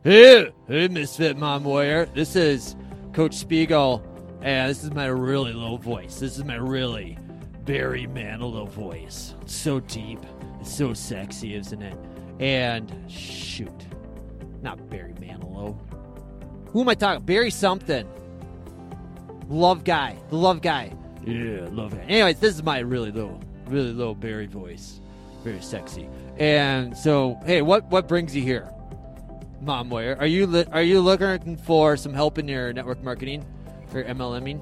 Hey, Misfit Mom Warrior. This is Coach Spiegel, and this is my really low voice. This is my really Barry Manilow voice. It's so deep. It's so sexy, isn't it? And shoot, not Barry Manilow. Who am I talking? Barry something. Love guy. The love guy. Yeah, love guy. Anyways, this is my really low Barry voice. Very sexy. And so, hey, what brings you here? Mom Warrior, are you looking for some help in your network marketing or MLMing?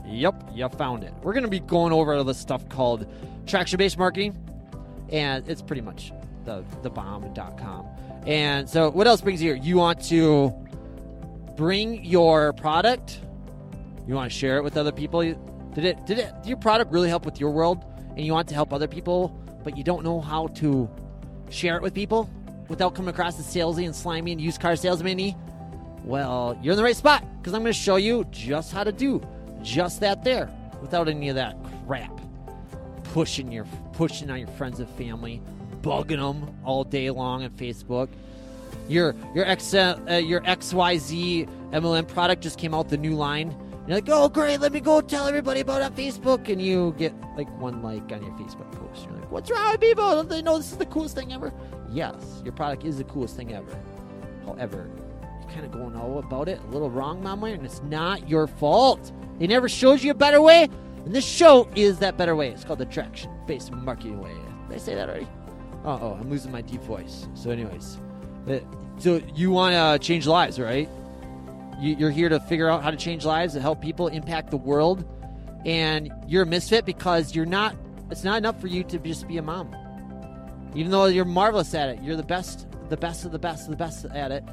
Yep, you found it. We're going to be going over all this stuff called attraction-based marketing, and it's pretty much the bomb.com. And so what else brings you here? You want to bring your product, you want to share it with other people. Did your product really help with your world, and you want to help other people, but you don't know how to share it with people without coming across as salesy and slimy and used car salesman-y? Well, you're in the right spot, because I'm going to show you just how to do just that there without any of that crap. Pushing on your friends and family, bugging them all day long on Facebook. Your XYZ MLM product just came out, the new line. You're like, oh, great, let me go tell everybody about it on Facebook. And you get like 1 like on your Facebook post. You're like, what's wrong with people? Don't they know this is the coolest thing ever? Yes, your product is the coolest thing ever. However, you're kind of going all about it a little wrong, Mom Warrior, and it's not your fault. They never showed you a better way, and this show is that better way. It's called the attraction-based marketing way. Did I say that already? Oh, I'm losing my deep voice. So anyways, so you want to change lives, right? You're here to figure out how to change lives, to help people impact the world, and you're a misfit because it's not enough for you to just be a mom. Even though you're marvelous at it, you're the best of the best at it,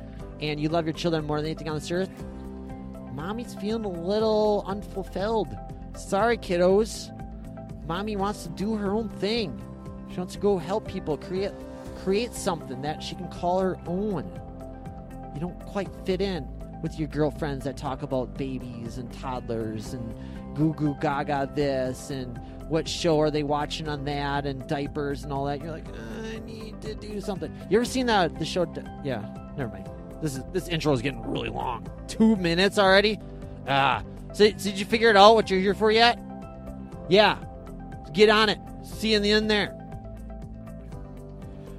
and you love your children more than anything on this earth, Mommy's feeling a little unfulfilled. Sorry, kiddos. Mommy wants to do her own thing. She wants to go help people, create something that she can call her own. You don't quite fit in with your girlfriends that talk about babies and toddlers and goo goo gaga this and what show are they watching on that and diapers and all that. You're like, I need to do something. You ever seen the show? Yeah, never mind. This intro is getting really long. 2 minutes already? So did you figure it out what you're here for yet? Yeah. Get on it. See you in the end there.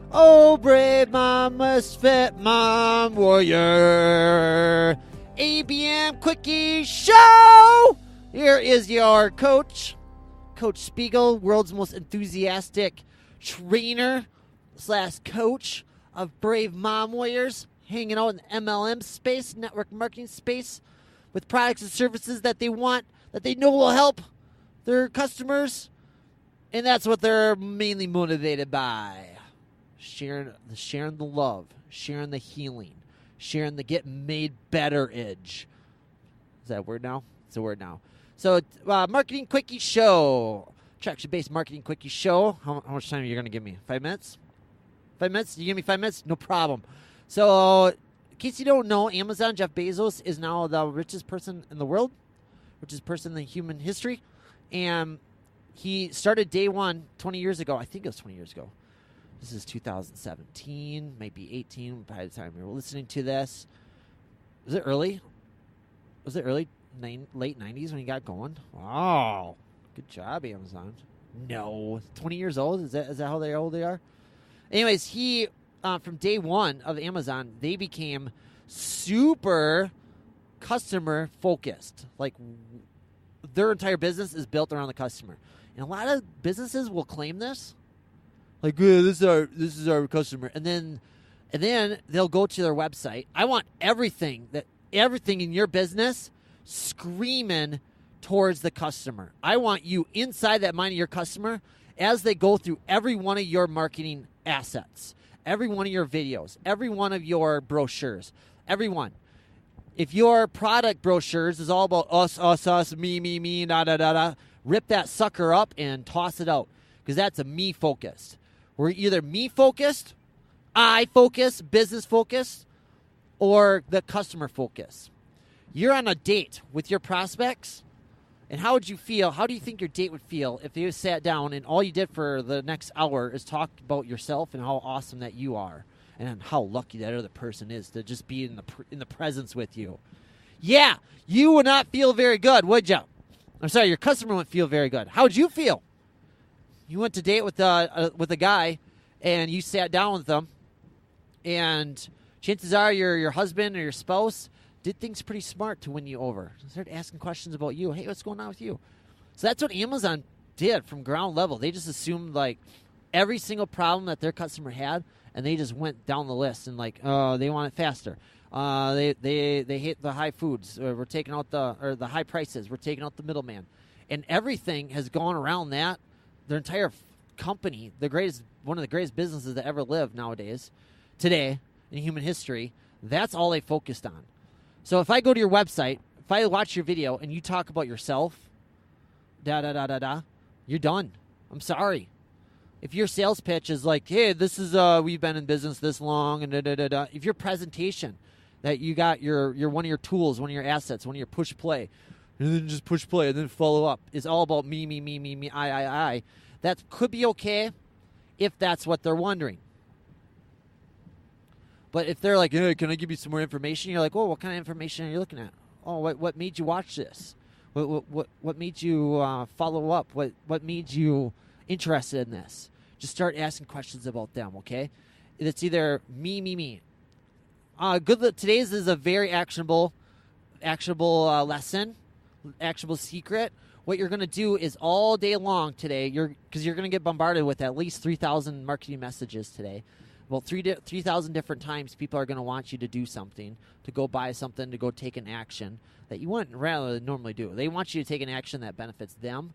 Oh, brave mom, misfit mom, warrior. ABM Quickie Show! Here is your coach, Coach Spiegel, world's most enthusiastic trainer / coach of brave mom warriors, hanging out in the MLM space, network marketing space, with products and services that they want, that they know will help their customers, and that's what they're mainly motivated by. Sharing the love, sharing the healing, sharing the get made better edge. Is that a word now? It's a word now. So, Marketing Quickie Show. Attraction-based Marketing Quickie Show. How much time are you going to give me? 5 minutes? 5 minutes? You give me 5 minutes? No problem. So, in case you don't know, Amazon, Jeff Bezos, is now the richest person in the world, richest person in human history. And he started day one 20 years ago. I think it was 20 years ago. This is 2017, maybe 18 by the time you're listening to this. Was it early? Late 90s when he got going? Wow. Good job, Amazon. No. 20 years old? Is that how old they are? Anyways, he, from day one of Amazon, they became super customer focused. Like, their entire business is built around the customer. And a lot of businesses will claim this. Like, yeah, this is our customer. And then they'll go to their website. I want everything in your business screaming towards the customer. I want you inside that mind of your customer as they go through every one of your marketing assets, every one of your videos, every one of your brochures, every one. If your product brochures is all about us, me, da, rip that sucker up and toss it out, because that's a me-focused. We're either me-focused, I-focused, business-focused, or the customer-focused. You're on a date with your prospects, and how would you feel? How do you think your date would feel if you sat down and all you did for the next hour is talk about yourself and how awesome that you are and how lucky that other person is to just be in the presence with you. Yeah, you would not feel very good, would you? I'm sorry, your customer wouldn't feel very good. How would you feel? You went to date with a guy, and you sat down with them, and chances are your husband or your spouse did things pretty smart to win you over. Started asking questions about you. Hey, what's going on with you? So that's what Amazon did from ground level. They just assumed like every single problem that their customer had, and they just went down the list and like, oh, they want it faster. They hate the high foods. We're taking out the high prices. We're taking out the middleman, and everything has gone around that. Their entire company, one of the greatest businesses that ever lived nowadays, today in human history. That's all they focused on. So if I go to your website, if I watch your video and you talk about yourself, you're done. I'm sorry. If your sales pitch is like, hey, this is we've been in business this long, and if your presentation that you got your one of your tools, one of your assets, one of your push play, and then just push play and then follow up is all about me, I, that could be okay if that's what they're wondering. But if they're like, hey, can I give you some more information? You're like, oh, what kind of information are you looking at? Oh, what made you watch this? What made you follow up? What made you interested in this? Just start asking questions about them, okay? It's either me. Today's is a very actionable lesson, actionable secret. What you're going to do is all day long today, because you're going to get bombarded with at least 3,000 marketing messages today. Well, 3,000 different times people are going to want you to do something, to go buy something, to go take an action that you wouldn't rather normally do. They want you to take an action that benefits them.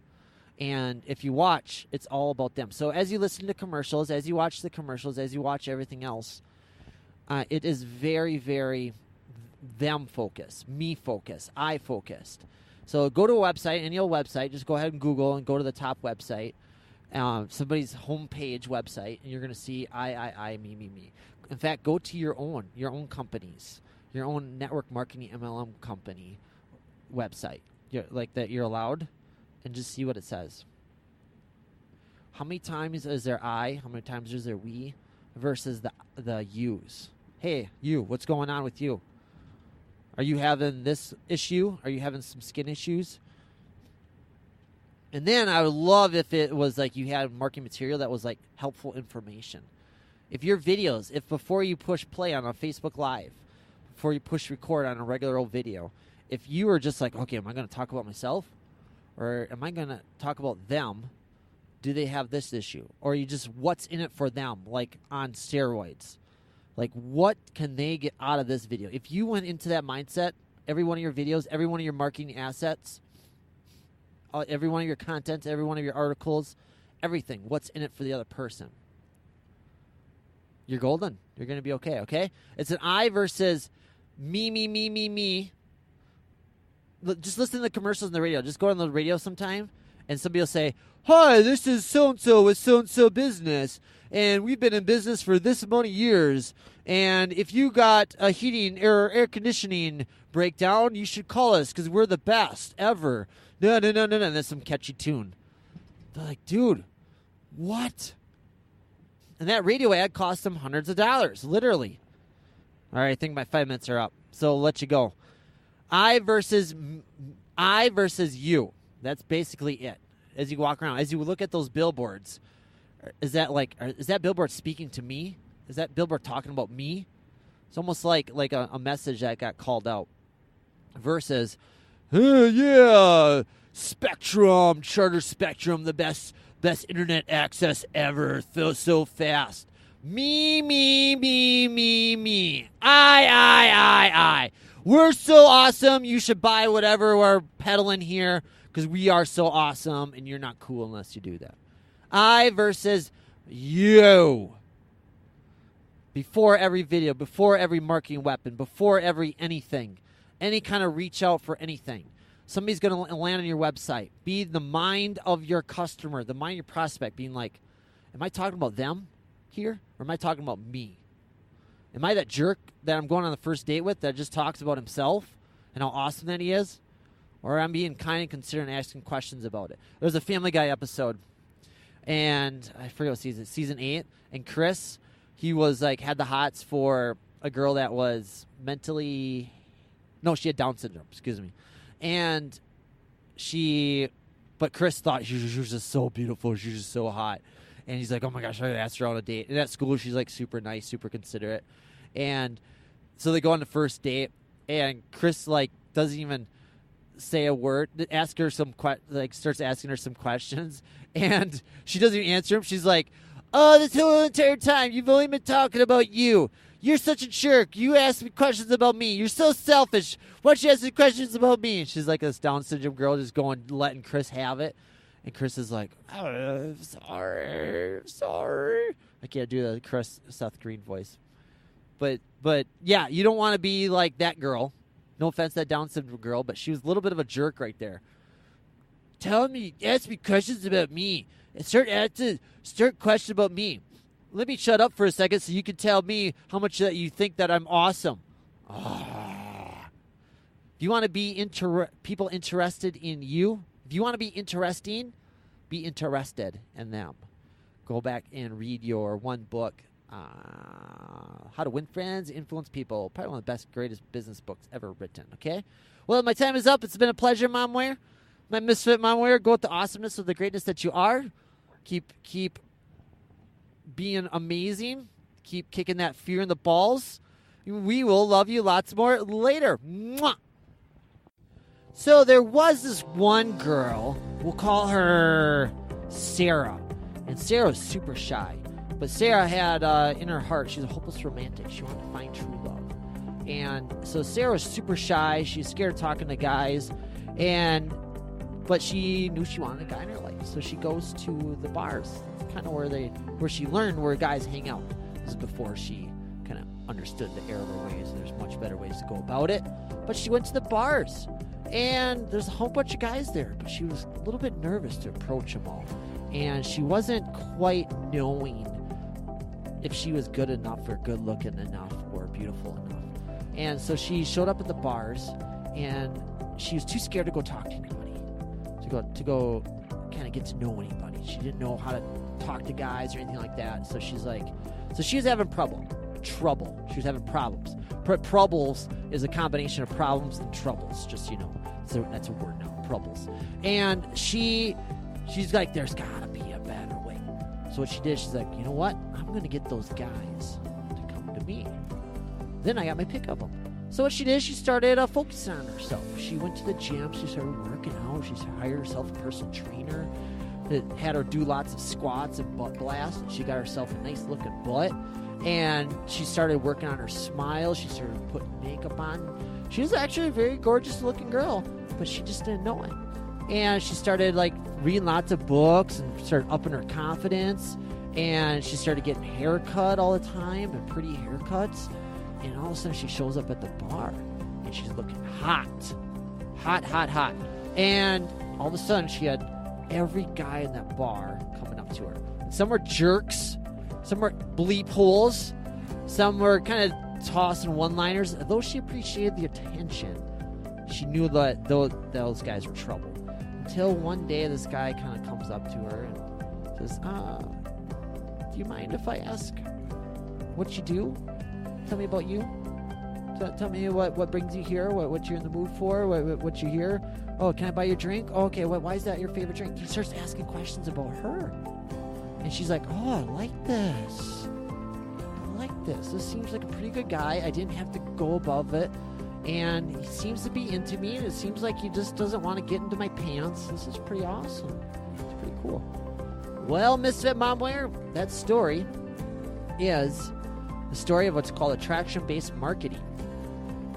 And if you watch, it's all about them. So as you listen to commercials, as you watch the commercials, as you watch everything else, it is very, very them-focused, me-focused, I-focused. So go to a website, any old website. Just go ahead and Google and go to the top website. Somebody's homepage website, and you're going to see I, me. In fact, go to your own companies, your own network marketing MLM company website, you're allowed, and just see what it says. How many times is there I? How many times is there we? Versus the yous. Hey, you, what's going on with you? Are you having this issue? Are you having some skin issues? And then I would love if it was like you had marketing material that was like helpful information. If your videos, if before you push play on a Facebook Live, before you push record on a regular old video, if you were just like, okay, am I going to talk about myself? Or am I going to talk about them? Do they have this issue? Or you just, what's in it for them, like on steroids? Like, what can they get out of this video? If you went into that mindset, every one of your videos, every one of your marketing assets, every one of your content, every one of your articles, everything, what's in it for the other person? You're golden. You're going to be okay? It's an I versus me. Just listen to the commercials on the radio. Just go on the radio sometime, and somebody will say, hi, this is so-and-so with so-and-so business, and we've been in business for this amount of years, and if you got a heating or air conditioning breakdown, you should call us because we're the best ever. No. And that's some catchy tune. They're like, dude, what? And that radio ad cost them hundreds of dollars, literally. All right, I think my 5 minutes are up, so I'll let you go. I versus you. That's basically it. As you walk around, as you look at those billboards, is that billboard speaking to me? Is that billboard talking about me? It's almost like a message that got called out. Versus, yeah, Spectrum, Charter Spectrum, the best internet access ever. Feels so fast. Me. I. We're so awesome. You should buy whatever we're peddling here because we are so awesome, and you're not cool unless you do that. I versus you. Before every video, before every marketing weapon, before every anything, any kind of reach out for anything. Somebody's going to land on your website. Be the mind of your customer, the mind of your prospect, being like, am I talking about them here, or am I talking about me? Am I that jerk that I'm going on the first date with that just talks about himself and how awesome that he is? Or I'm being kind and considerate and asking questions about it. There was a Family Guy episode, and I forget what season 8, and Chris, he was like had the hots for a girl that was she had Down syndrome, excuse me. And but Chris thought she was just so beautiful. She was just so hot. And he's like, oh my gosh, I asked her on a date. And at school, she's like super nice, super considerate. And so they go on the first date, and Chris like doesn't even say a word. Starts asking her some questions, and she doesn't even answer him. She's like, oh, this whole entire time, you've only been talking about you. You're such a jerk. You ask me questions about me. You're so selfish. Why don't you ask me questions about me? And she's like this Down syndrome girl just letting Chris have it. And Chris is like, oh, sorry. I can't do the Chris Seth Green voice. But yeah, you don't want to be like that girl. No offense to that Down syndrome girl, but she was a little bit of a jerk right there. Ask me questions about me. And start questions about me. Let me shut up for a second so you can tell me how much that you think that I'm awesome. If you want to be people interested in you, if you want to be interesting, be interested in them. Go back and read your one book, How to Win Friends, Influence People. Probably one of the best, greatest business books ever written, okay? Well, my time is up. It's been a pleasure, Momware. My misfit Momware. Go with the awesomeness of the greatness that you are. Keep being amazing. Keep kicking that fear in the balls. We will love you lots more later. Mwah! So there was this one girl, we'll call her Sarah. And Sarah was super shy. But Sarah had in her heart, she's a hopeless romantic. She wanted to find true love. And so Sarah was super shy. She was scared of talking to guys. But she knew she wanted a guy in her life. So she goes to the bars. It's kind of where she learned where guys hang out. This is before she kind of understood the error of her ways. There's much better ways to go about it. But she went to the bars. And there's a whole bunch of guys there. But she was a little bit nervous to approach them all. And she wasn't quite knowing if she was good enough or good looking enough or beautiful enough. And so she showed up at the bars, and she was too scared to go talk to anybody, to go kind of get to know anybody. She didn't know how to talk to guys or anything like that. So she was having trouble. She was having problems. Troubles is a combination of problems and troubles, just so you know. So that's a word now, troubles. And she's like, there's gotta be a better way. So what she did, she's like, you know what? I'm going to get those guys to come to me. Then I got my pick of them. So what she did, she started focusing on herself. She went to the gym. She started working out. She hired herself a personal trainer that had her do lots of squats and butt blasts. And she got herself a nice looking butt. And she started working on her smile. She started putting makeup on. She was actually a very gorgeous looking girl, but she just didn't know it. And she started reading lots of books and started upping her confidence. And she started getting haircut all the time and pretty haircuts. And all of a sudden she shows up at the bar and she's looking hot. Hot. And all of a sudden she had every guy in that bar coming up to her. And some were jerks. Some were bleep holes. Some were kind of tossing one-liners. Though she appreciated the attention, she knew that those guys were trouble. Until one day this guy kind of comes up to her and says, do you mind if I ask what you do? Tell me about you. Tell me what brings you here, what you're in the mood for, what you here. Oh, can I buy you a drink? Oh, okay, why is that your favorite drink? He starts asking questions about her. And she's like, oh, I like this. This seems like a pretty good guy. I didn't have to go above it. And he seems to be into me. And it seems like he just doesn't want to get into my pants. This is pretty awesome. It's pretty cool. Well, Misfit Momware, that story is the story of what's called attraction based marketing.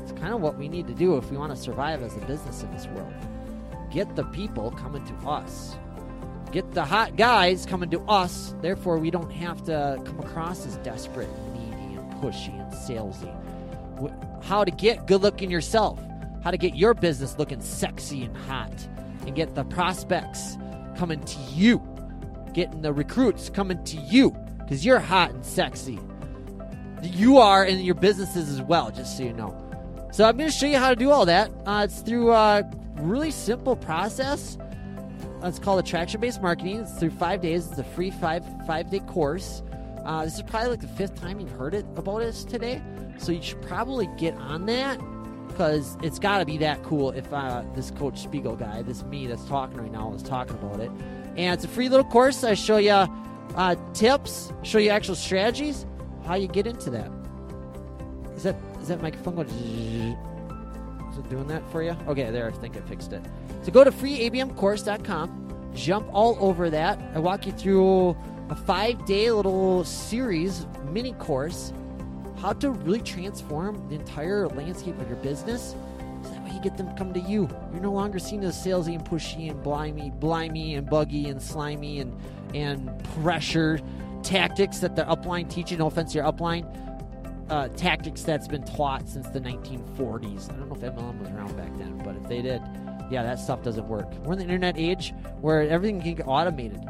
It's kind of what we need to do if we want to survive as a business in this world. Get the people coming to us. Get the hot guys coming to us. Therefore, we don't have to come across as desperate and needy and pushy and salesy. How to get good looking yourself. How to get your business looking sexy and hot. And get the prospects coming to you. Getting the recruits coming to you. Because you're hot and sexy. You are in your businesses as well, just so you know. So I'm going to show you how to do all that. It's through a really simple process. It's called attraction-based marketing. It's through 5 days. It's a free five-day course. This is probably like the 5th time you've heard about us today. So you should probably get on that, because it's got to be that cool if this Coach Spiegel guy, this me that's talking right now, is talking about it. And it's a free little course. I show you tips, show you actual strategies, how you get into that. Is that microphone going? Is it doing that for you? Okay, there. I think I fixed it. So go to freeabmcourse.com. Jump all over that. I walk you through a 5-day little series, mini course, how to really transform the entire landscape of your business. So that way you get them to come to you. You're no longer seen as salesy and pushy and blimey and buggy and slimy and pressure tactics that the upline teaching. No offense to your upline. Tactics that's been taught since the 1940s. I don't know if MLM was around back then, but if they did, yeah, that stuff doesn't work. We're in the internet age where everything can get automated.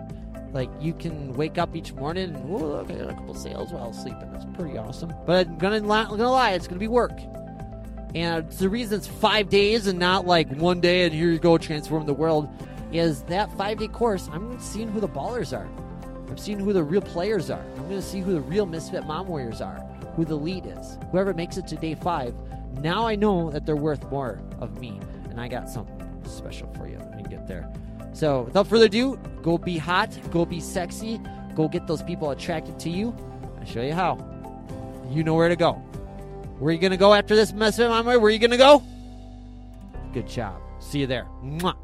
Like, you can wake up each morning and, oh, look, I got a couple sales while sleeping. That's pretty awesome. But I'm gonna lie, it's gonna be work. And the reason it's 5 days and not like 1 day and here you go, transform the world, is that 5-day course, I'm seeing who the ballers are. I'm seeing who the real players are. I'm going to see who the real misfit mom warriors are, who the lead is. Whoever makes it to day 5, now I know that they're worth more of me. And I got something special for you when you get there. So without further ado, go be hot, go be sexy, go get those people attracted to you. I'll show you how. You know where to go. Where are you going to go after this misfit mom warrior? Where are you going to go? Good job. See you there. Mwah.